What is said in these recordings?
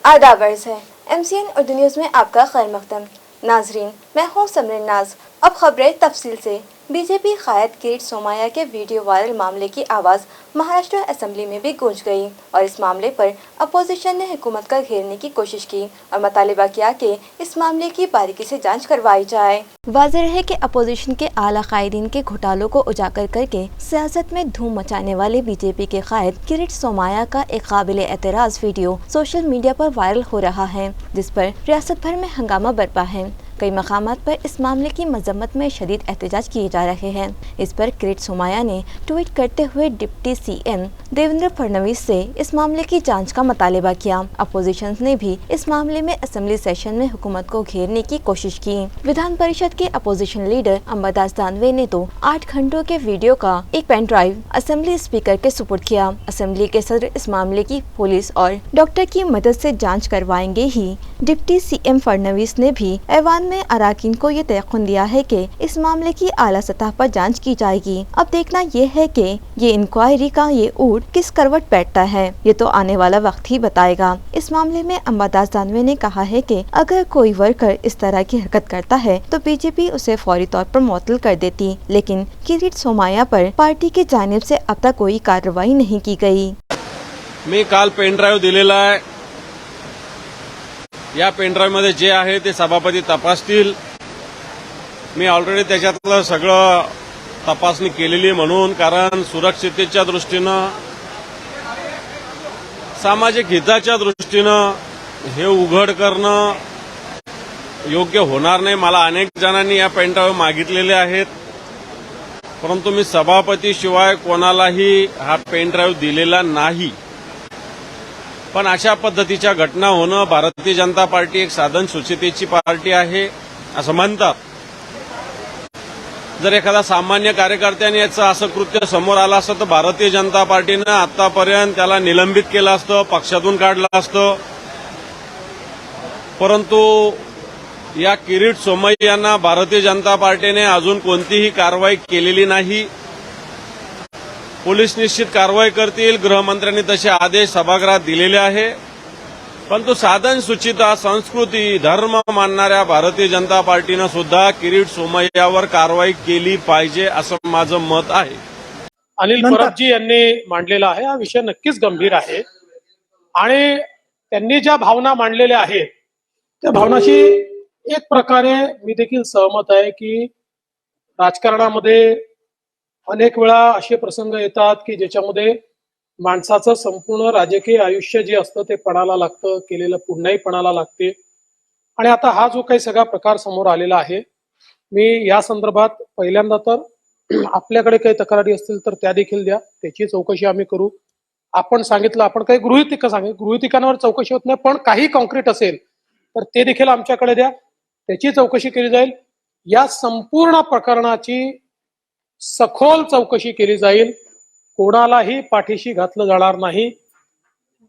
आदाब अर्ज़ है MCN उर्दू न्यूज़ में आपका खैर मक़दम। नाजरीन, मैं हूँ समरीन नाज। अब खबरें तफसील से। बीजेपी कायद किरीट सोमैया के वीडियो वायरल मामले की आवाज़ महाराष्ट्र असेंबली में भी गूंज गई और इस मामले पर अपोजिशन ने हुकूमत का घेरने की कोशिश की और मुतालिबा किया कि इस मामले की बारीकी से जांच करवाई जाए। वाज़ेह है कि अपोजिशन के आला कायदीन के घोटालों को उजागर करके सियासत में धूम मचाने वाले बीजेपी के कायद किरीट सोमैया का एक काबिल एतराज़ वीडियो सोशल मीडिया पर वायरल हो रहा है, जिस पर रियासत भर में हंगामा बरपा है। कई मकामात पर इस मामले की मजम्मत में शदीद एहतजाज किए जा रहे हैं। इस पर किरीट सोमैया ने ट्वीट करते हुए डिप्टी CM देवेंद्र फडणवीस से इस मामले की जांच का मुतालिबा किया। अपोजिशन ने भी इस मामले में असेंबली सेशन में हुकूमत को घेरने की कोशिश की। विधान परिषद के अपोजिशन लीडर अंबादास दानवे ने तो 8 घंटों के वीडियो का एक पेन ड्राइव असेंबली स्पीकर के सुपुर्द किया। असेंबली के सदर इस मामले की पुलिस और डॉक्टर की मदद से जाँच करवाएंगे ही। डिप्टी CM फडणवीस ने भी ऐवान में अराकीन को ये तयक़ुन दिया है कि इस मामले की आला सतह पर जांच की जाएगी। अब देखना ये है कि ये इंक्वायरी का ये ऊँट किस करवट बैठता है, ये तो आने वाला वक्त ही बताएगा। इस मामले में अंबादास दानवे ने कहा है कि अगर कोई वर्कर इस तरह की हरकत करता है तो बीजेपी उसे फौरी तौर पर मुअत्तल कर देती, लेकिन किरीट सोमैया पर पार्टी की जानिब से अब तक कोई कार्रवाई नहीं की गई। मी काल पेन ड्राईव्ह दिलेला आहे। या पेनड्राईव्ह मध्ये जे आहे ते सभापती तपासतील। मी ऑलरेडी त्याच्यातलं सगळं तपासणी केलेली म्हणून, कारण सुरक्षिततेच्या दृष्टीनं, सामाजिक हिताच्या दृष्टीनं हे उघड करणं योग्य होणार नाही। मला अनेक जणांनी या पेनड्राईव्ह मागितलेले आहेत, परंतु मी सभापती शिवाय कोणालाही हा पेनड्राईव्ह दिलेला नाही। पण अशा पद्धतीच्या घटना होणं, भारतीय जनता पार्टी एक साधन सुचितेची पार्टी आहे असं म्हणतात। जर एखादा सामान्य कार्यकर्त्याने याचं असं कृत्य समोर आलं असतं तर भारतीय जनता पार्टीनं आतापर्यंत त्याला निलंबित केलं असतं, पक्षातून काढलं असतं। परंतु या किरीट सोमैयांना भारतीय जनता पार्टीने अजून कोणतीही कारवाई केलेली नाही। पोलीस निश्चित कारवाई करतील, गृहमंत्र्यांनी तसे आदेश सभागृहात दिलेले आहे। परंतु साधन सुचिता, संस्कृती, धर्म मानणाऱ्या भारतीय जनता पार्टीनं सुद्धा किरीट सोमैयावर कारवाई केली पाहिजे असं माझं मत आहे। अनिल परबजी यांनी मांडलेला आहे। हा विषय नक्कीच गंभीर आहे आणि त्यांनी ज्या भावना मांडलेल्या आहेत त्या भावनाशी एक प्रकारे मी देखील सहमत आहे की राजकारणामध्ये अनेक वेळा असे प्रसंग येतात की ज्याच्यामध्ये माणसाचं संपूर्ण राजकीय आयुष्य जे असतं ते पणाला लागतं, केलेलं पुन्हाही पणाला लागते। आणि आता हा जो काही सगळा प्रकार समोर आलेला आहे, मी या संदर्भात पहिल्यांदा तर आपल्याकडे काही तक्रारी असतील तर त्या देखील द्या, त्याची चौकशी आम्ही करू। आपण सांगितलं, आपण काही गृहीतिकांवर चौकशी होत नाही, पण काही कॉन्क्रीट असेल तर ते देखील आमच्याकडे द्या, त्याची चौकशी केली जाईल। या संपूर्ण प्रकरणाची सखोल चौकशी केली जाईल। कोणालाही पाठीशी घातलं जाणार नाही।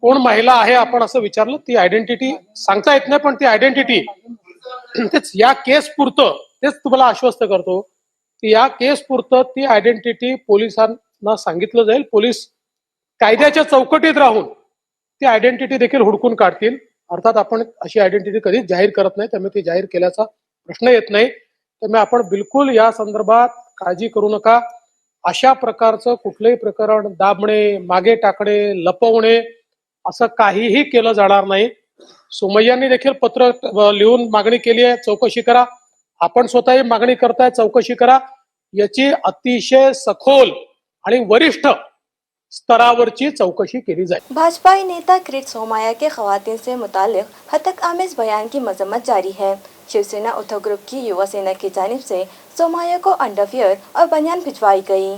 कोण महिला आहे आपण असं विचारलं, ती आयडेंटिटी सांगता येत नाही, पण ती आयडेंटिटी तेच या केस पुरतं, तेच तुम्हाला आश्वस्त करतो की या केस पुरतं ती आयडेंटिटी पोलिसांना सांगितलं जाईल। पोलीस कायद्याच्या चौकटीत राहून ती आयडेंटिटी देखील हुडकून काढतील। अर्थात आपण अशी आयडेंटिटी कधीच जाहीर करत नाही, त्यामुळे ती जाहीर केल्याचा प्रश्न येत नाही। त्यामुळे आपण बिलकुल या संदर्भात काळजी करू नका। अशा प्रकारचं कुठलंही प्रकरण दाबणे, मागे टाकणे, लपवणे असं काहीही केलं जाणार नाही। सोमैयांनी देखील पत्र लिहून मागणी केली आहे, चौकशी करा। आपण स्वतःही मागणी करताय, चौकशी करा। याची अतिशय सखोल आणि वरिष्ठ स्तरावरची चौकशी केली जाए। भाजपा नेता किरीट सोमैया के खवातीन से मुतालिक हतक आमेज बयान की मजम्मत जारी है। शिवसेना उद्धव ग्रुप की युवा सेना की जानिब से सोमैया को अंडरवियर और बयान भिजवाई गई।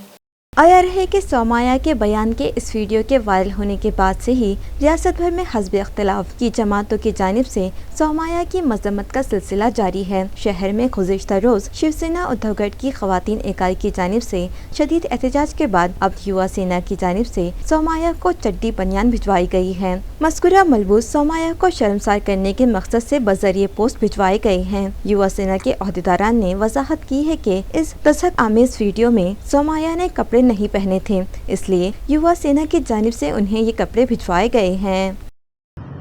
आया रहे कि सोमैया के बयान के इस वीडियो के वायरल होने के बाद से ही रियासत भर में हस्ब इख्तिलाफ की जमातों की जानिब से सोमैया की मजम्मत का सिलसिला जारी है। शहर में गुज़िश्ता रोज़ शिवसेना उद्धवगढ़ की खवातीन इकाई की जानिब से शदीद एहतजाज के बाद अब युवा सेना की जानिब से सोमैया को चड्डी बयान भिजवाई गई है। मज़कूरा मलबूस सोमैया को शर्मसार करने के मकसद से बजरिए पोस्ट भिजवाए गए हैं। युवा सेना के अहदेदारान ने वजाहत की है कि इस तसक आमेज वीडियो में सोमैया ने कपड़े नहीं पहने थे, इसलिए युवा सेना की जानिब से उन्हें ये कपड़े भिजवाए गए हैं।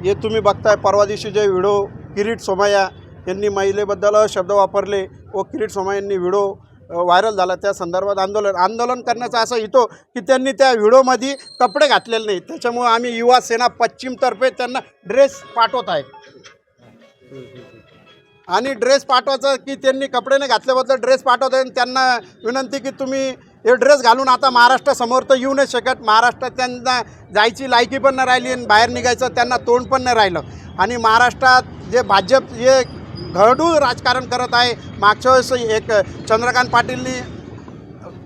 हे तुम्ही बघताय, परवा दिवशी जे व्हिडिओ किरीट सोमय्या यांनी महिलेबद्दल शब्द वापरले व किरीट सोमय्या यांनी व्हिडिओ व्हायरल झाला, त्या संदर्भात आंदोलन करण्याचा असा हेतू की त्यांनी त्या व्हिडिओमध्ये कपडे घातलेले नाही. त्याच्यामुळे आम्ही युवा सेना पश्चिमतर्फे त्यांना ड्रेस पाठवत आहे आणि ड्रेस पाठवायचं की त्यांनी कपडे नाही घातल्याबद्दल ड्रेस पाठवत आहे. त्यांना विनंती की तुम्ही हे ड्रेस घालून आता महाराष्ट्रासमोर तर येऊ नाही शकत. महाराष्ट्रात त्यांना जायची लायकी पण नाही राहिली आणि बाहेर निघायचं त्यांना तोंड पण नाही राहिलं. आणि महाराष्ट्रात जे भाजप हे घडूळ राजकारण करत आहे. मागच्या वेळेस एक चंद्रकांत पाटीलनी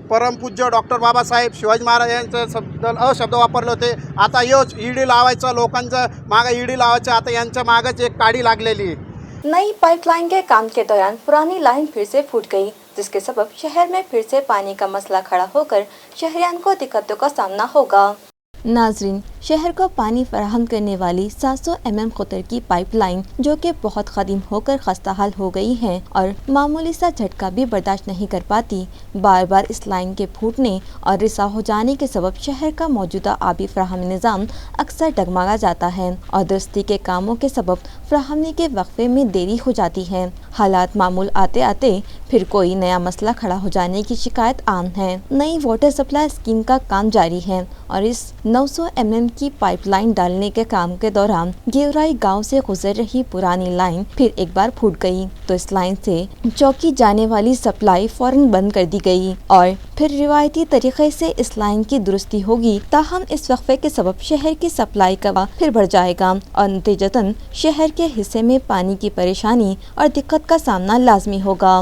परमपूज्य डॉक्टर बाबासाहेब शिवाजी महाराज यांच्याबद्दल अशब्द वापरले होते. आता योच ईडी लावायचं, लोकांचं मागं ईडी लावायचं, आता यांच्या मागच एक काडी लागलेली आहे. नई पाइपलाइन के काम के दौरान पुरानी लाइन फिर से फूट गई, जिसके सबब शहर में फिर से पानी का मसला खड़ा होकर शहरियान को दिक्कतों का सामना होगा। नाजरीन, शहर को पानी फराहम करने वाली 700 mm कुतर की पाइपलाइन जो कि बहुत कदीम होकर खस्ताहाल हो गई है और मामूली सा झटका भी बर्दाश्त नहीं कर पाती, बार बार इस लाइन के फूटने और रिसाव हो जाने के सबब शहर का मौजूदा आबी फराहमी निज़ाम अक्सर डगमगा जाता है और दुरुस्ती के कामों के सबब फराहमी के वक्फे में देरी हो जाती है। हालात मामूल आते आते फिर कोई नया मसला खड़ा हो जाने की शिकायत आम है। नई वाटर सप्लाई स्कीम का काम जारी है और इस 900 mm की पाइपलाइन डालने के काम के दौरान गेवराई गांव से गुजर रही पुरानी लाइन फिर एक बार फूट गई, तो इस लाइन से चौकी जाने वाली सप्लाई फौरन बंद कर दी गई और फिर रिवायती तरीके से इस लाइन की दुरुस्ती होगी। ताहम इस वक्फे के सबब शहर की सप्लाई का फिर बढ़ जाएगा और नतीजतन शहर के हिस्से में पानी की परेशानी और दिक्कत का सामना लाजमी होगा।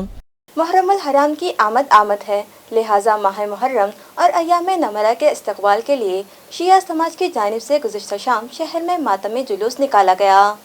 मुहर्रमुल हराम की आमद है, लिहाजा माह मुहर्रम और अय्याम नमरा के इस्तकबाल के लिए शिया समाज की जानिब से गुज़िश्ता शाम शहर में मातमी जुलूस निकाला गया।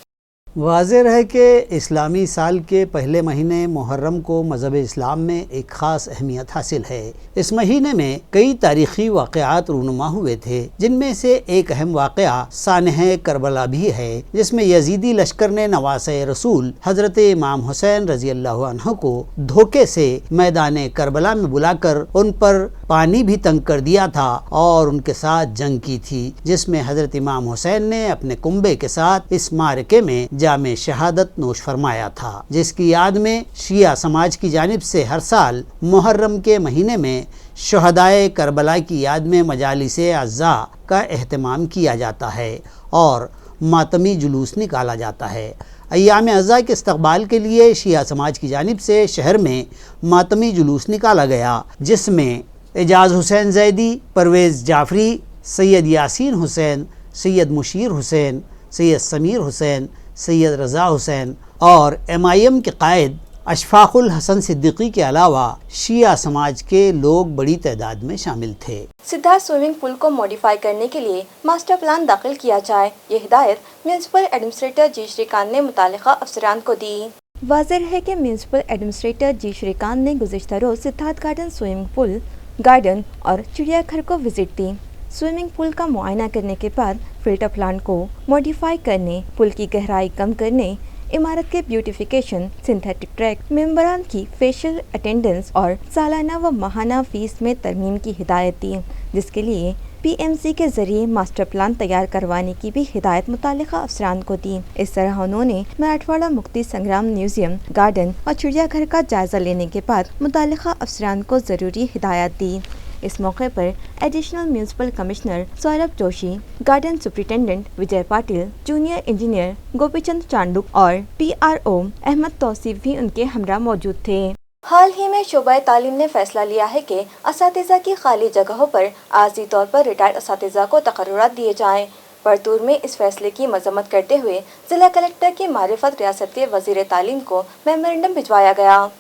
वाज़ेह है कि इस्लामी साल के पहले महीने मुहर्रम को मज़हब इस्लाम में एक ख़ास अहमियत हासिल है। इस महीने में कई तारीख़ी वाक़यात रूनुमा हुए थे, जिनमें से एक अहम वाक़या सानह करबला भी है, जिसमें यजीदी लश्कर ने नवासे रसूल हज़रत इमाम हुसैन रज़ी अल्लाह अन्हु को धोखे से मैदान करबला में बुलाकर उन पर पानी भी तंग कर दिया था और उनके साथ जंग की थी, जिसमें हज़रत इमाम हुसैन ने अपने कुंबे के साथ इस मारके में जामे शहादत नोश फरमाया था, जिसकी याद में शिया समाज की जानिब से हर साल मुहर्रम के महीने में शहदाए करबला की याद में मजालिस अज़्ज़ा का एहतमाम किया जाता है और मातमी जुलूस निकाला जाता है। अय्याम अज़्ज़ा के इस्तक़बाल के लिए शिया समाज की जानिब से शहर में मातमी जुलूस निकाला गया, जिसमें एजाज़ हुसैन ज़ैदी, परवेज़ जाफ़री, सैयद यासीन हुसैन, सैयद मुशीर हुसैन, सैयद समीर हुसैन, सैयद रज़ा हुसैन और MIM के कायद अशफाकुल हसन सिद्दीकी के अलावा शिया समाज के लोग बड़ी तादाद में शामिल थे। सिद्धार्थ स्विमिंग पूल को मॉडिफाई करने के लिए मास्टर प्लान दाखिल किया जाए, ये हिदायत म्यूनसिपल एडमिनिस्ट्रेटर जी श्रीकांत ने मुतालिका अफसरान को दी। वाज़ेह है कि म्यूनसिपल एडमिनिस्ट्रेटर जी श्रीकांत ने गुज़िश्ता रोज़ Siddharth garden swimming pool, garden और चिड़ियाघर को विजिट दी। स्विमिंग पूल का मुआयना करने के बाद फिल्टर प्लांट को मॉडिफाई करने, पुल की गहराई कम करने, इमारत के ब्यूटिफिकेशन, सिंथेटिक ट्रैक, मेंबरान की फेशियल अटेंडेंस और सालाना व माहाना फीस में तरमीम की हिदायत दी, जिसके लिए PMC के जरिए मास्टर प्लान तैयार करवाने की भी हिदायत मुतालिका अफसरान को दी। इस तरह उन्होंने मराठवाड़ा मुक्ति संग्राम म्यूजियम, गार्डन और चिड़ियाघर का जायजा लेने के बाद मुतालिका अफसरान को ज़रूरी हिदायत दी। इस मौके पर additional municipal commissioner Saurabh Joshi, garden superintendent Vijay Patil, junior engineer Gopichand Chanduk और PRO अहमद तौसीफ भी उनके हमरा मौजूद थे। हाल ही में शोबा तालीम ने फैसला लिया है कि असातिज़ा की खाली जगहों पर आर्जी तौर पर रिटायर्ड असातिज़ा को तकर्रुरात दिए जाएं। परतूर में इस फैसले की मजम्मत करते हुए जिला कलेक्टर की मारिफत रियासत के वजीर तालीम को मेमोरेंडम भिजवाया गया।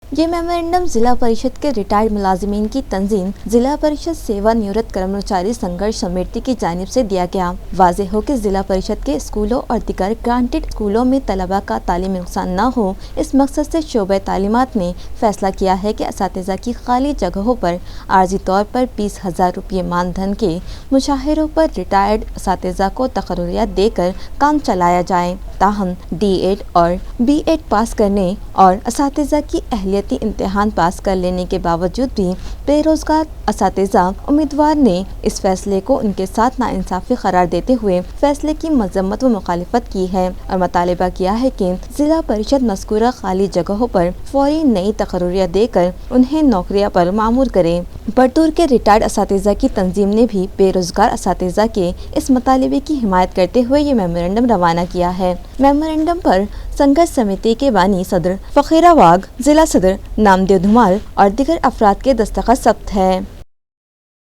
ये मेमोरेंडम जिला परिषद के रिटायर्ड मुलाजिमीन की तंजीम जिला परिषद सेवा निवृत्त कर्मचारी संघर्ष समिति की जानिब से दिया गया। वाज़ेह हो कि जिला परिषद के स्कूलों और दिगर ग्रांटेड स्कूलों में तलबा का तालीमी नुकसान न हो, इस मकसद से शोबे तालीमात ने फैसला किया है कि असातिज़ा की खाली जगहों पर आर्जी तौर पर 20,000 रुपये मानधन के मुशाहिरों पर रिटायर्ड असातिज़ा को तकर्रुरियत देकर काम चलाया जाए। ताहम D8 और B8 पास करने और असातिज़ा की अहलियत काबिलियती इम्तिहान पास कर लेने के बावजूद भी बेरोजगार असातिज़ा उम्मीदवार ने इस फैसले को उनके साथ नाइंसाफ़ी करार देते हुए फैसले की मजम्मत व मुखालिफत की है और मुतालबा किया है कि जिला परिषद मज़कूरा खाली जगहों पर फौरी नई तकर्रियाँ देकर उन्हें नौकरियाँ पर मामूर करे। बरतूर के रिटायर्ड असातिज़ा की तंजीम ने भी बेरोजगार असातिज़ा के इस मुतालबे की हिमायत करते हुए ये मेमोरेंडम रवाना किया है। मेमोरेंडम पर संघर्ष समिति के बानी सदर फ़कीरा वाघ, जिला सदर नामदेव धुमाल और दीगर अफराद के दस्तखत सब्त है।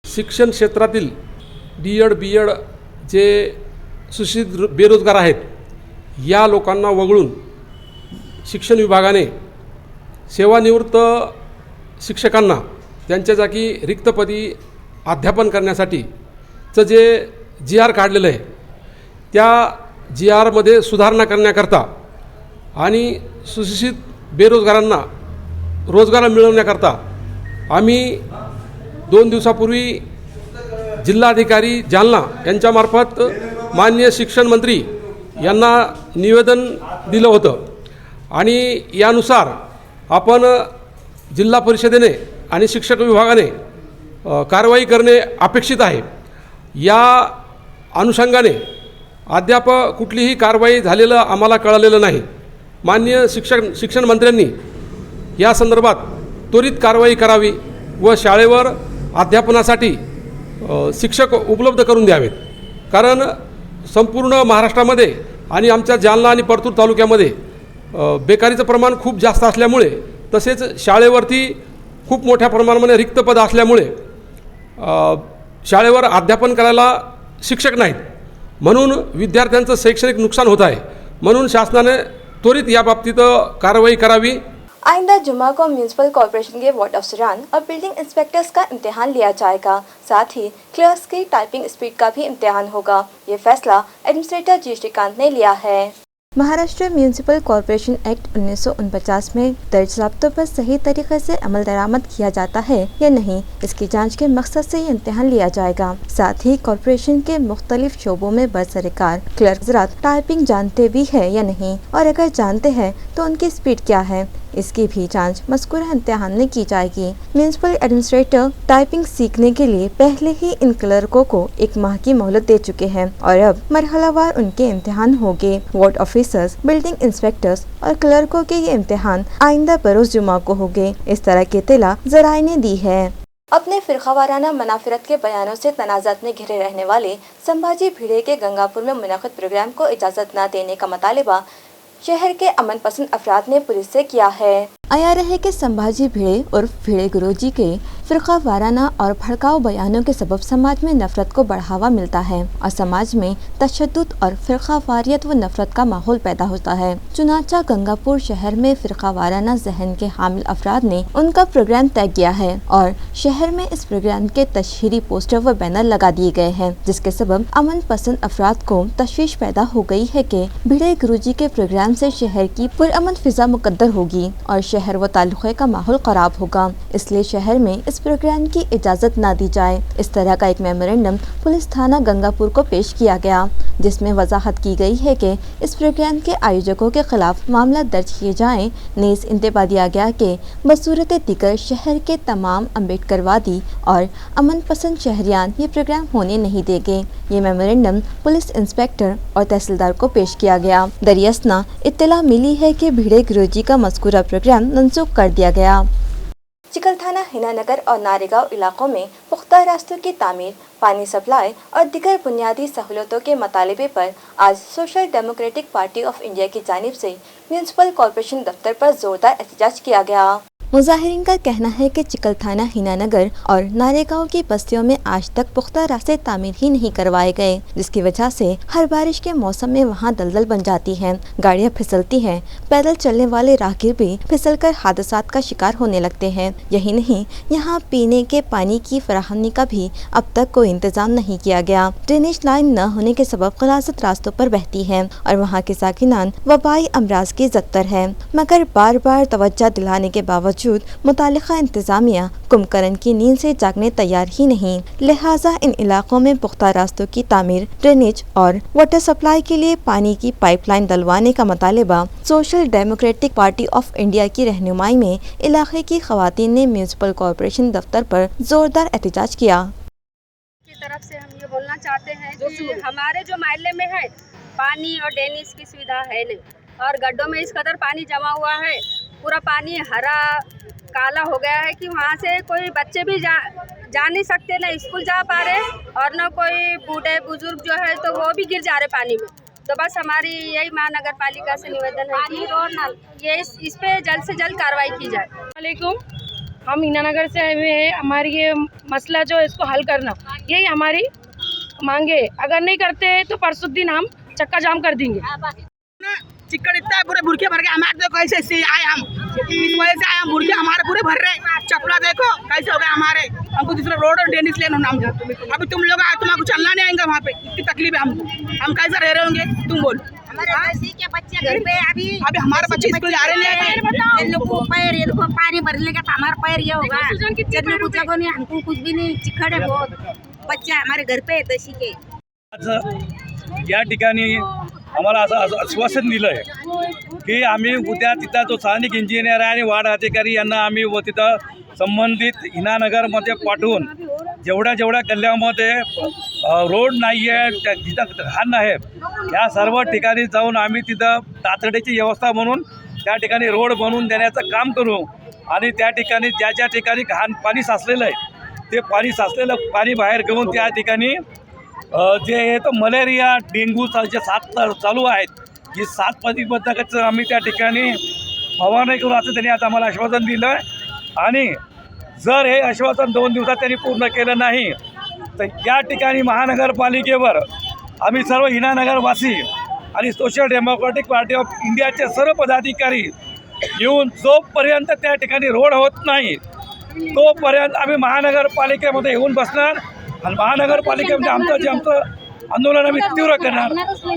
शिक्षण क्षेत्रातील डी.एड. बी.एड. जे सुशिक्षित बेरोजगार आहेत या लोकांना वगळून शिक्षण विभागाने सेवानिवृत्त शिक्षकांना त्यांच्या जागी रिक्तपदी अध्यापन करण्यासाठीचं जे जी.आर. काढलेलं आहे त्या जी.आरमध्ये सुधारणा करण्याकरता आणि सुशिक्षित बेरोजगारांना रोजगार मिळवण्याकरता आम्ही 2 दिवसापूर्वी जिल्हाधिकारी जालना यांच्यामार्फत माननीय शिक्षण मंत्री यांना निवेदन दिलं होतं आणि यानुसार आपण जिल्हा परिषदेने आणि शिक्षक विभागाने कारवाई करणे अपेक्षित आहे। या अनुषंगाने अद्याप कुठलीही कारवाई झालेलं आम्हाला कळलेलं नाही। माननीय शिक्षण मंत्र्यांनी या संदर्भात त्वरित कारवाई करावी व शाळेवर अध्यापनासाठी शिक्षक उपलब्ध करून द्यावेत, कारण संपूर्ण महाराष्ट्रामध्ये आणि आमच्या जालना आणि परतूर तालुक्यामध्ये बेकारीचं प्रमाण खूप जास्त असल्यामुळे तसेच शाळेवरती खूप मोठ्या प्रमाणामध्ये रिक्त पद असल्यामुळे शाळेवर अध्यापन करायला शिक्षक नाहीत, म्हणून विद्यार्थ्यांचं शैक्षणिक नुकसान होत आहे। म्हणून शासनाने त्वरित याबाबतीत कारवाई करावी। आइंदा जुम्मा को म्यूनसिपल कॉर्पोरेशन के वार्ड अफसरान और बिल्डिंग इंस्पेक्टर्स का इम्तिहान लिया जाएगा। साथ ही क्लर्क्स की टाइपिंग स्पीड का भी इम्तिहान होगा। ये फैसला एडमिनिस्ट्रेटर जी श्रीकांत ने लिया है। महाराष्ट्र म्यूनसिपल कॉर्पोरेशन एक्ट 1949 में दर्ज ज़ाब्तों पर सही तरीके से अमल दरामद किया जाता है या नहीं, इसकी जांच के मकसद से ये इम्तिहान लिया जाएगा। साथ ही कॉर्पोरेशन के मुख्तलिफ शोबों में बरसरकार क्लर्क हज़रात टाइपिंग जानते भी है या नहीं, और अगर जानते हैं तो उनकी स्पीड क्या है, इसकी भी जांच मज़कूरा इम्तिहान में की जाएगी। म्यूनसिपल एडमिनिस्ट्रेटर टाइपिंग सीखने के लिए पहले ही इन क्लर्कों को 1 माह की मोहलत दे चुके हैं और अब मरहलावार उनके इम्तिहान होंगे। वार्ड ऑफिसर्स, बिल्डिंग इंस्पेक्टर्स और क्लर्कों के ये इम्तिहान आइंदा बरोज़ जुमा को होंगे। इस तरह की इत्तला ज़राए ने दी है। अपने फिरकावाराना मनाफरत के बयानों से तनाज़ात में घिरे रहने वाले संभाजी भिड़े के गंगापुर में मुनक़िद प्रोग्राम को इजाज़त न देने का मुतालिबा शहर के अमन पसंद अफराद ने पुलिस से किया है। आया रहे कि संभाजी भिड़े उर्फ भिड़े गुरुजी के फ़िरका वाराना और भड़काऊ बयानों के सबब समाज में नफरत को बढ़ावा मिलता है और समाज में तशद्दुद और फ़िरका वारियत व नफरत का माहौल पैदा होता है। चुनाचा गंगापुर शहर में फ़िरका वाराना जहन के हामिल अफराद ने उनका प्रोग्राम तय किया है और शहर में इस प्रोग्राम के तशहीरी पोस्टर व बैनर लगा दिए गए हैं, जिसके सबब अमन पसंद अफराद को तशवीश पैदा हो गई है कि भिड़े गुरुजी के प्रोग्राम से शहर की पुरअमन फिजा मुकद्दर होगी और शहर व ताल्लुक़े का माहौल ख़राब होगा, इसलिए शहर में इस प्रोग्राम की इजाज़त न दी जाए। इस तरह का एक मेमोरेंडम पुलिस थाना गंगापुर को पेश किया गया, जिसमें वजाहत की गई है कि इस प्रोग्राम के आयोजकों के खिलाफ मामला दर्ज किए जाएं। नीज़ इंतबा दिया गया कि बसूरत दिगर शहर के तमाम अम्बेडकरवादी और अमन पसंद शहरियान ये प्रोग्राम होने नहीं देंगे। ये मेमोरेंडम पुलिस इंस्पेक्टर और तहसीलदार को पेश किया गया। दरियासना इत्तला मिली है कि भिड़े गुरुजी का मज़कूरा प्रोग्राम मनसूख कर दिया गया। चिकलथाना, हिनानगर और नारेगांव इलाकों में पुख्ता रास्तों की तामीर, पानी सप्लाई और दीगर बुनियादी सहूलतों के मुतालबे पर आज social Democratic Party of India की जानिब से म्यूनसिपल कॉर्पोरेशन दफ्तर पर जोरदार एहतजाज किया गया। मुजाहिरीन का कहना है कि चिकलथाना, हिनानगर और नारेगांव की बस्तियों में आज तक पुख्ता रास्ते तामीर ही नहीं करवाए गए, जिसकी वजह से हर बारिश के मौसम में वहां दलदल बन जाती है, गाड़ियां फिसलती हैं, पैदल चलने वाले राहगीर भी फिसलकर हादसात का शिकार होने लगते हैं। यही नहीं, यहाँ पीने के पानी की फराहमी का भी अब तक कोई इंतजाम नहीं किया गया। ड्रेनेज लाइन न होने के सबब गलाज़त रास्तों पर बहती है और वहाँ के साकिनान वबाई अमराज की ज़त्तर है, मगर बार बार तवज्जो दिलाने के बावजूद बावजूद मुतालिका इंतजामिया कुंभकर्ण की नींद से जागने तैयार ही नहीं, लिहाजा इन इलाकों में पुख्ता रास्तों की तामीर, ड्रेनेज और वाटर सप्लाई के लिए पानी की पाइपलाइन डलवाने का मुतालिबा Social Democratic Party of India की रहनुमाई में इलाके की खवातीन ने म्यूनिसिपल कॉरपोरेशन दफ्तर पर जोरदार एहतजाज किया। की तरफ से हम ये बोलना चाहते हैं कि हमारे जो मोहल्ले में है पानी और ड्रेनेज की सुविधा है नहीं, और गड्ढों में इस कदर पानी जमा हुआ है, पूरा पानी हरा काला हो गया है कि वहाँ से कोई बच्चे भी जा नहीं सकते, ना स्कूल जा पा रहे और ना कोई बूढ़े बुजुर्ग जो है तो वो भी गिर जा रहे पानी में। तो बस हमारी यही महानगर पालिका से निवेदन है कि ये इस पे जल्द से जल्द कार्रवाई की जाए। वालेकुम, हम हीनानगर से आए हुए हैं। हमारी ये मसला जो है इसको हल करना, यही हमारी मांगे। अगर नहीं करते तो परसों दिन हम चक्का जाम कर देंगे। चिक्कड़ इतना है, पूरे बुरके भर के हमारे देखो ऐसे ऐसे आए हम, इस वजह से आए हम, बुरके हमारे पूरे भर रहे, चपला देखो कैसे हो गए हमारे, हमको दूसरा रोड और ड्रेनेज लेना नाम। अभी तुम लोग आए, तुमको चलना नहीं आएंगे वहाँ पे, इतनी तकलीफ है हमको, हम कैसे रह रहे होंगे तुम बोलो। हमारे के बच्चे घर पे अभी हमारे बच्चे स्कूल जा रहे हैं, इन लोग को पैर, इनको पानी भरने का हमारा पैर ये होगा, कुछ जगह नहीं, हमको कुछ भी नहीं, चिखड़ है बहुत, बच्चे हमारे घर पे तशी के। या ठिकाणी आम्हाला असं आश्वासन दिलं आहे की आम्ही उद्या तिथं जो स्थानिक इंजिनियर आहे आणि वार्ड अधिकारी यांना आम्ही व तिथं संबंधित हिनानगरमध्ये पाठवून जेवढ्या गल्ल्यामध्ये रोड नाही आहे, जिथं घाण आहे, या सर्व ठिकाणी जाऊन आम्ही तिथं तातडीची व्यवस्था म्हणून त्या ठिकाणी रोड बनवून देण्याचं काम करू आणि त्या ठिकाणी ज्या ठिकाणी घाण पाणी साचलेलं आहे ते साचलेलं पाणी बाहेर घेऊन त्या ठिकाणी जे आहे तर मलेरिया, डेंग्यू जे 7 चालू आहेत, ही 7 प्रतिबंधकाचं आम्ही त्या ठिकाणी फवारणी करू असं त्यांनी आता आम्हाला आश्वासन दिलं आहे। आणि जर हे आश्वासन 2 दिवसात त्यांनी पूर्ण केलं नाही तर या ठिकाणी महानगरपालिकेवर आम्ही सर्व हिनानगरवासी आणि सोशल डेमोक्रेटिक पार्टी ऑफ इंडियाचे सर्व पदाधिकारी येऊन जोपर्यंत त्या ठिकाणी रोड होत नाही तोपर्यंत आम्ही महानगरपालिकेमध्ये येऊन बसणार आणि महानगरपालिकेमध्ये आमचं आंदोलन आम्ही तीव्र करणार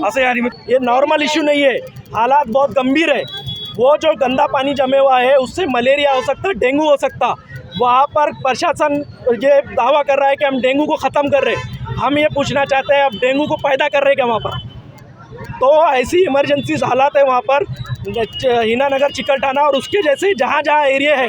असं या निमित्त। ये नॉर्मल इशू नहीं है, हालात बहुत गंभीर है। वो जो गंदा पानी जमे हुआ है उससे मलेरिया हो सकता है, डेंगू हो सकता। वहाँ पर प्रशासन ये दावा कर रहा है कि हम डेंगू को ख़त्म कर रहे हैं। हम ये पूछना चाहते हैं अब डेंगू को पैदा कर रहे हैं क्या वहाँ पर? तो ऐसी इमरजेंसी हालात है वहाँ पर, हीनानगर, चिकलठाना और उसके जैसे जहाँ एरिया है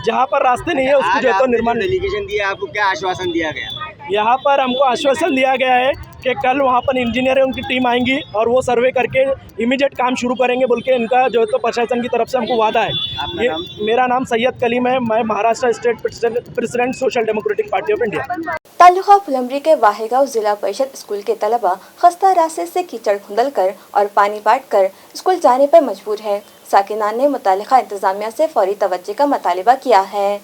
जहाँ पर रास्ते नहीं है उसको जो है तो निर्माण। डेलीगेशन दिया, आपको क्या आश्वासन दिया गया? यहाँ पर हमको आश्वासन दिया गया है कि कल वहाँ पर इंजीनियरिंग की टीम आएंगी और वो सर्वे करके इमीडिएट काम शुरू करेंगे बोल के इनका जो है तो प्रशासन की तरफ से हमको वादा है। ये मेरा नाम सैयद कलीम है, मैं Maharashtra state president social Democratic Party of India. Taluka Phulambri के वाहेगांव जिला परिषद स्कूल के तलबा खस्ता रास्ते से कीचड़ खुंदल कर और पानी बांट कर स्कूल जाने पर मजबूर है। साकिनान ने मुतालिका इंतजामिया से फौरी तवज्जो का मुतालिबा किया है।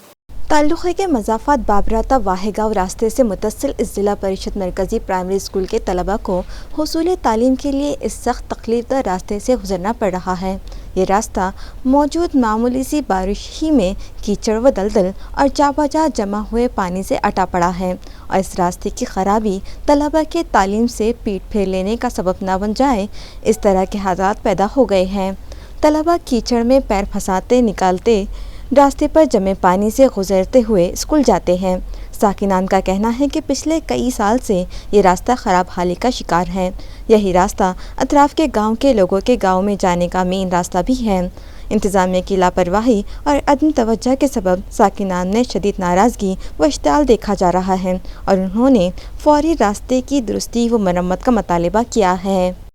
ताल्लुक़े के मज़ाफ़ात बाबराता वाहेगांव रास्ते से मुतसिल इस ज़िला परिषद मरकज़ी प्राइमरी स्कूल के तलबा को हुसूल तालीम के लिए इस सख्त तकलीफ़दा रास्ते से गुजरना पड़ रहा है। ये रास्ता मौजूद मामूली सी बारिश ही में कीचड़ व दलदल और जाबाजा जमा हुए पानी से अटा पड़ा है और इस रास्ते की ख़राबी तलबा के तालीम से पीठ फेर लेने का सबब ना बन जाए, इस तरह के हालात पैदा हो गए हैं। तलबा कीचड़ में पैर फंसाते निकालते रास्ते पर जमे पानी से गुजरते हुए स्कूल जाते हैं। साकिनान का कहना है कि पिछले कई साल से ये रास्ता ख़राब हाली का शिकार है। यही रास्ता अतराफ़ के गांव के लोगों के गांव में जाने का मेन रास्ता भी है। इंतज़ामिया की लापरवाही और अदम तवज्जो के सबब साकिनान में शदीद नाराज़गी व इश्ताल देखा जा रहा है और उन्होंने फौरी रास्ते की दुरुस्ती व मरम्मत का मुतालिबा किया है।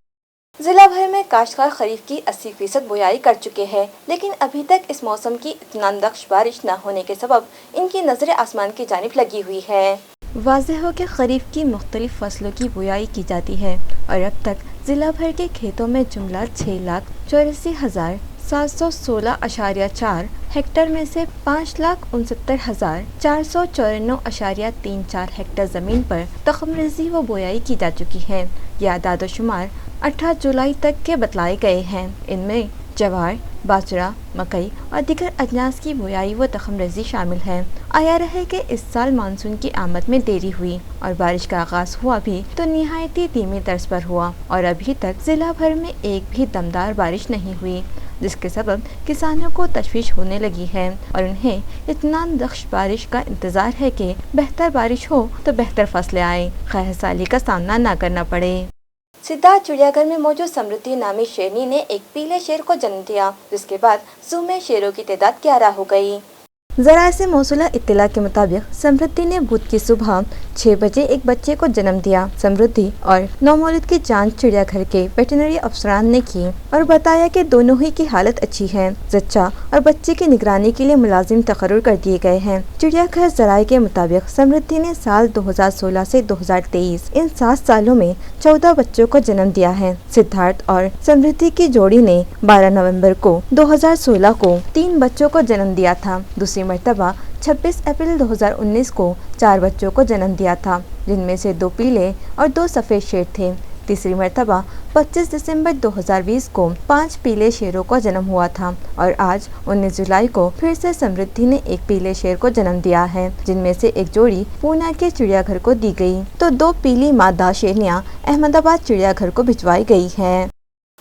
जिला भर में काश्तकार खरीफ की 80% बुआई कर चुके हैं, लेकिन अभी तक इस मौसम की इत्मीनान बख्श बारिश न होने के सबब इनकी नज़र आसमान की जानिब लगी हुई है। वाज़ेह हो कि खरीफ की मुख्तलिफ फसलों की बुआई की जाती है और अब तक ज़िला भर के खेतों में जुमला 6,84,716.4 हेक्टर में से 5,69,494.34 हेक्टर ज़मीन पर तख़मरेज़ी व बुआई की जा चुकी है। यह आदाद शुमार 18 जुलाई तक के बतलाए गए हैं। इनमें जवार बाजरा, मकई और दीगर अजनास की बुआई व तखमरेजी शामिल है। आया रहे कि इस साल मानसून की आमद में देरी हुई और बारिश का आगाज हुआ भी तो निहायती धीमी तर्ज पर हुआ और अभी तक जिला भर में एक भी दमदार बारिश नहीं हुई, जिसके सबब किसानों को तशवीश होने लगी है और उन्हें इत्मीनान बख्श बारिश का इंतज़ार है कि बेहतर बारिश हो तो बेहतर फसलें आए, खैरसाली का सामना न करना पड़े। सिद्धार्थ चिड़ियाघर में मौजूद समृद्धि नामी शेरनी ने एक पीले शेर को जन्म दिया, जिसके बाद ज़ू में शेरों की तादाद 11 हो गई। ज़राए से मौसूला इत्तला के मुताबिक समृद्धि ने बुध की सुबह 6 बजे एक बच्चे को जन्म दिया। समृद्धि और नौमौलूद की जांच चिड़ियाघर के वेटरनरी अफसरान ने की और बताया कि दोनों ही की हालत अच्छी है। जच्चा और बच्चे की निगरानी के लिए मुलाजिम तकर्रुर कर दिए गए हैं। चिड़ियाघर ज़राए के मुताबिक समृद्धि ने साल 2016 से 2023 इन 7 सालों में 14 बच्चों को जन्म दिया है। सिद्धार्थ और समृद्धि की जोड़ी ने 12 नवंबर को 2016 को 3 बच्चों को जन्म दिया था। दूसरी मर्तबा 26 अप्रैल 2019 को 4 बच्चों को जन्म दिया था, जिनमें से 2 पीले और 2 सफ़ेद शेर थे। तीसरी मर्तबा 25 दिसंबर 2020 को 5 पीले शेरों को जन्म हुआ था और आज 19 जुलाई को फिर से समृद्धि ने एक पीले शेर को जन्म दिया है, जिनमें से एक जोड़ी पूना के चिड़ियाघर को दी गई तो 2 पीली मादा शेरनियां अहमदाबाद चिड़ियाघर को भिजवाई गई हैं।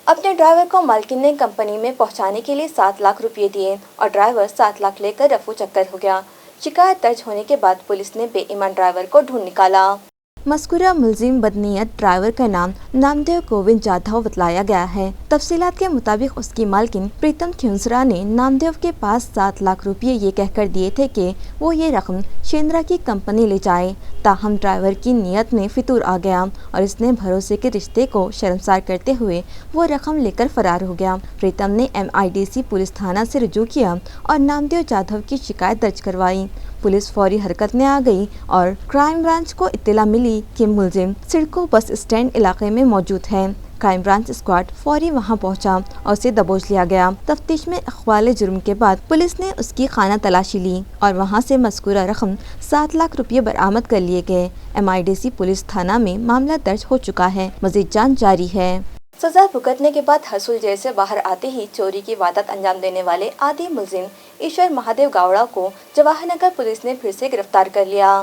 अपने ड्राइवर को मालकिन ने कंपनी में पहुंचाने के लिए 7 लाख रुपए दिए और ड्राइवर 7 लाख लेकर रफू चक्कर हो गया। शिकायत दर्ज होने के बाद पुलिस ने बेईमान ड्राइवर को ढूंढ निकाला। मज़कूरा मुलजिम बदनीयत ड्राइवर का नाम नामदेव गोविंद जाधव बतलाया गया है। तफसीलात के मुताबिक उसकी मालकिन प्रीतम ख्यूंसरा ने नामदेव के पास 7 लाख रुपये ये कहकर दिए थे कि वो ये रकम शेंद्रा की कंपनी ले जाए। ताहम ड्राइवर की नीयत में फितूर आ गया और इसने भरोसे के रिश्ते को शर्मसार करते हुए वो रकम लेकर फरार हो गया। प्रीतम ने MIDC पुलिस थाना से रुजू किया और नामदेव जाधव की शिकायत दर्ज करवाई। पुलिस फौरी हरकत में आ गई और क्राइम ब्रांच को इत्तला मिली कि मुलजिम सिडको बस स्टैंड इलाके में मौजूद है। क्राइम ब्रांच स्क्वाड फौरी वहां पहुंचा और उसे दबोच लिया गया। तफ्तीश में इक़बाल जुर्म के बाद पुलिस ने उसकी खाना तलाशी ली और वहां से मज़कूरा रकम 7 लाख रुपये बरामद कर लिए गए। MIDC पुलिस थाना में मामला दर्ज हो चुका है। मज़ीद जांच जारी है। सजा भुगतने के बाद हसूल जेल से बाहर आते ही चोरी की वारदात अंजाम देने वाले आदि मुलजिम ईश्वर महादेव गावड़ा को जवाहर नगर पुलिस ने फिर से गिरफ्तार कर लिया।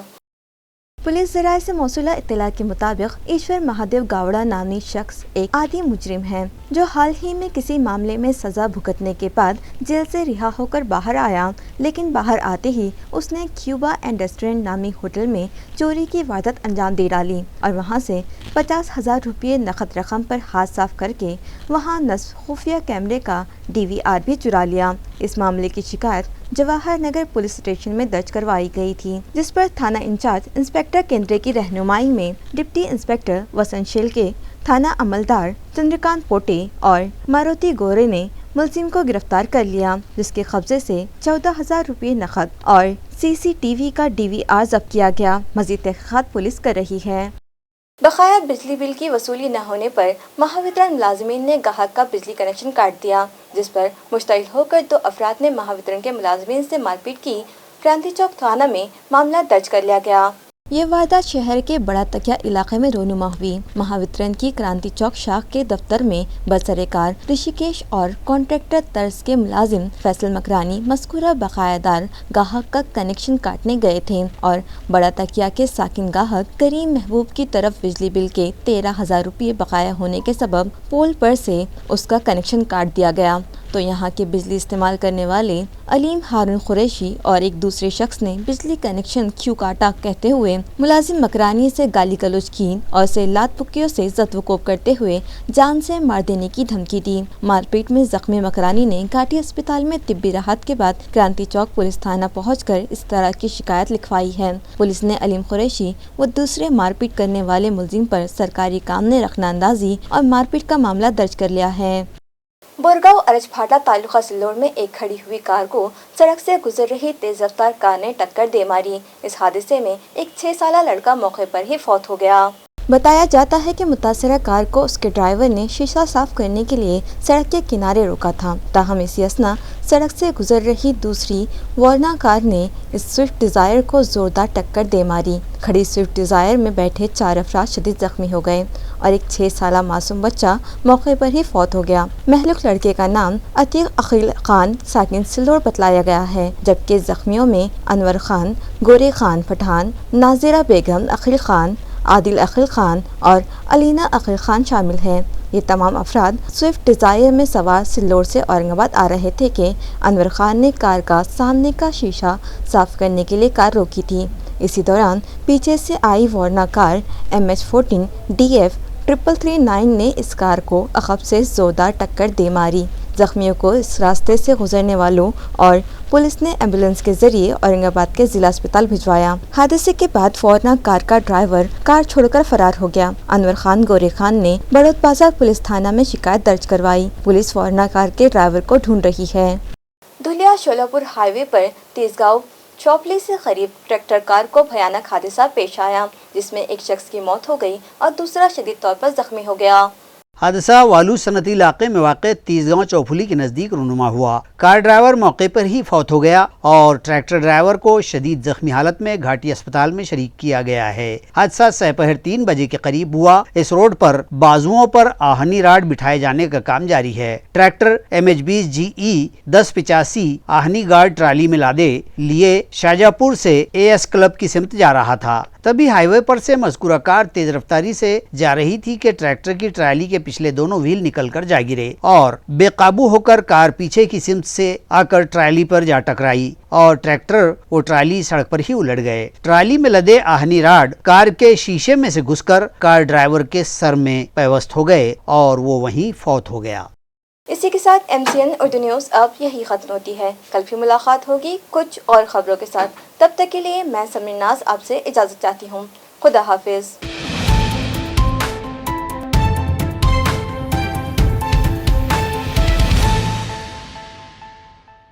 पुलिस ज़राए से मौसूला इत्तला के मुताबिक ईश्वर महादेव गावड़ा नामी शख्स एक आदी मुजरिम है जो हाल ही में किसी मामले में सज़ा भुगतने के बाद जेल से रिहा होकर बाहर आया, लेकिन बाहर आते ही उसने क्यूबा एंड रेस्टोरेंट नामी होटल में चोरी की वारदात अंजाम दे डाली और वहां से 50,000 रुपये नकद रकम पर हाथ साफ करके वहां नस्ब खुफिया कैमरे का DVR भी चुरा लिया। इस मामले की शिकायत जवाहर नगर पुलिस स्टेशन में दर्ज करवाई गई थी, जिस पर थाना इंचार्ज इंस्पेक्टर केंद्र की रहनुमाई में डिप्टी इंस्पेक्टर वसंत शेलके, थाना अमलदार चंद्रकांत पोटे और मारुति गोरे ने मुलजिम को गिरफ्तार कर लिया, जिसके कब्जे से 14,000 रुपये नकद और CCTV का DVR जब्त किया गया। मजीद तहकीकात पुलिस कर रही है। बकाया बिजली बिल की वसूली न होने पर महावितरण मुलाजमीन ने ग्राहक का बिजली कनेक्शन काट दिया, जिस पर मुश्तइल होकर 2 अफराद ने महावितरण के मुलाजमीन से मारपीट की। क्रांति चौक थाना में मामला दर्ज कर लिया गया। ये वारदात शहर के बड़ा तकिया इलाके में रोनुमा हुई। महावितरण की क्रांति चौक शाख के दफ्तर में बरसरेकार ऋषिकेश और कॉन्ट्रैक्टर तर्ज के मुलाजिम फैसल मकरानी मज़कूरा बकायादार गाहक का कनेक्शन काटने गए थे और बड़ा तकिया के साकिन गाहक करीम महबूब की तरफ बिजली बिल के 13,000 रुपये बकाया होने के सबब पोल पर से उसका कनेक्शन काट दिया गया। तो यहाँ के बिजली इस्तेमाल करने वाले अलीम हारून कुरैशी और एक दूसरे शख्स ने बिजली कनेक्शन क्यों काटा कहते हुए मुलाजिम मकरानी से गाली गलौज की और उसे लात पुक्कियों से ज़द-व-कोब करते हुए जान से मार देने की धमकी दी। मारपीट में जख्मी मकरानी ने घाटी अस्पताल में तिब्बी राहत के बाद क्रांति चौक पुलिस थाना पहुंचकर इस तरह की शिकायत लिखवाई है। पुलिस ने अलीम कुरैशी व दूसरे मारपीट करने वाले मुलजिम पर सरकारी काम में रखनाअंदाजी और मारपीट का मामला दर्ज कर लिया है। बोरगांव अरजफाटा तालुका सिल्लोड़ में एक खड़ी हुई कार को सड़क से गुजर रही तेज रफ्तार कार ने टक्कर दे मारी। इस हादसे में एक 6 साला लड़का मौके पर ही फौत हो गया। बताया जाता है कि मुतासरा कार को उसके ड्राइवर ने शीशा साफ करने के लिए सड़क के किनारे रोका था। ताहम इसी असना सड़क से गुजर रही दूसरी वर्ना कार ने इस स्विफ्ट डिज़ायर को जोरदार टक्कर दे मारी। खड़ी स्विफ्ट डिज़ायर में बैठे 4 अफराद शदीद जख्मी हो गए और एक 6 साला मासूम बच्चा मौके पर ही फौत हो गया। महलूक लड़के का नाम अतीक अखिल खान साकिन सिल्लोर बतलाया गया है, जबकि जख्मियों में अनवर खान, गोरे खान पठान, नाजिरा बेगम अखिल खान, आदिल अखिल खान और अलीना अखिल खान शामिल हैं। ये तमाम अफराद स्विफ्ट डिज़ायर में सवार सिल्लोर से औरंगाबाद आ रहे थे कि अनवर खान ने कार का सामने का शीशा साफ करने के लिए कार रोकी थी। इसी दौरान पीछे से आई वर्ना कार MH14 DF 339 ने इस कार को अखब से जोरदार टक्कर दे मारी। जख्मियों को इस रास्ते से गुजरने वालों और पुलिस ने एम्बुलेंस के जरिए औरंगाबाद के जिला अस्पताल भिजवाया। हादसे के बाद फौरन कार का ड्राइवर कार छोड़कर फरार हो गया। अनवर खान गोरे खान ने बड़ौद बाजार पुलिस थाना में शिकायत दर्ज करवाई। पुलिस फौरन कार के ड्राइवर को ढूंढ रही है। धुलिया शोलापुर हाईवे पर तेजगांव चौपली से करीब ट्रैक्टर कार को भयानक हादसा पेश आया, जिसमें एक शख्स की मौत हो गई और दूसरा शदीद तौर पर जख्मी हो गया। हादसा वालू सनती इलाके में वाक़ तीसगांव चौफुली के नज़दीक रूनुमा हुआ। कार ड्राइवर मौके पर ही फौत हो गया और ट्रैक्टर ड्राइवर को शदीद जख्मी हालत में घाटी अस्पताल में शरीक किया गया है। हादसा सपहर 3 बजे के करीब हुआ। इस रोड पर बाजुओं पर आहनी राड बिठाए जाने का काम जारी है। ट्रैक्टर MH20 GE 1085 आहनी गार्ड ट्राली में लादे लिए शाहजहाँपुर से AS क्लब की सिमत जा रहा था। तभी हाईवे पर से मज़कूरा कार तेज रफ्तारी से जा रही थी कि ट्रैक्टर की ट्राली के पिछले दोनों व्हील निकलकर जा गिरे और बेकाबू होकर कार पीछे की सिमत से आकर ट्राली पर जा टकराई और ट्रैक्टर और ट्राली सड़क पर ही उलट गए। ट्राली में लदे आहनी राड कार के शीशे में से घुसकर कार ड्राइवर के सर में पैवस्त हो गए और वो वहीं फौत हो गया। इसी के साथ MCN उर्दू न्यूज़ अब यही खत्म होती है। कल फिर मुलाकात होगी कुछ और खबरों के साथ। तब तक के लिए मैं समरीन नाज आपसे इजाज़त चाहती हूँ। खुदा हाफिज।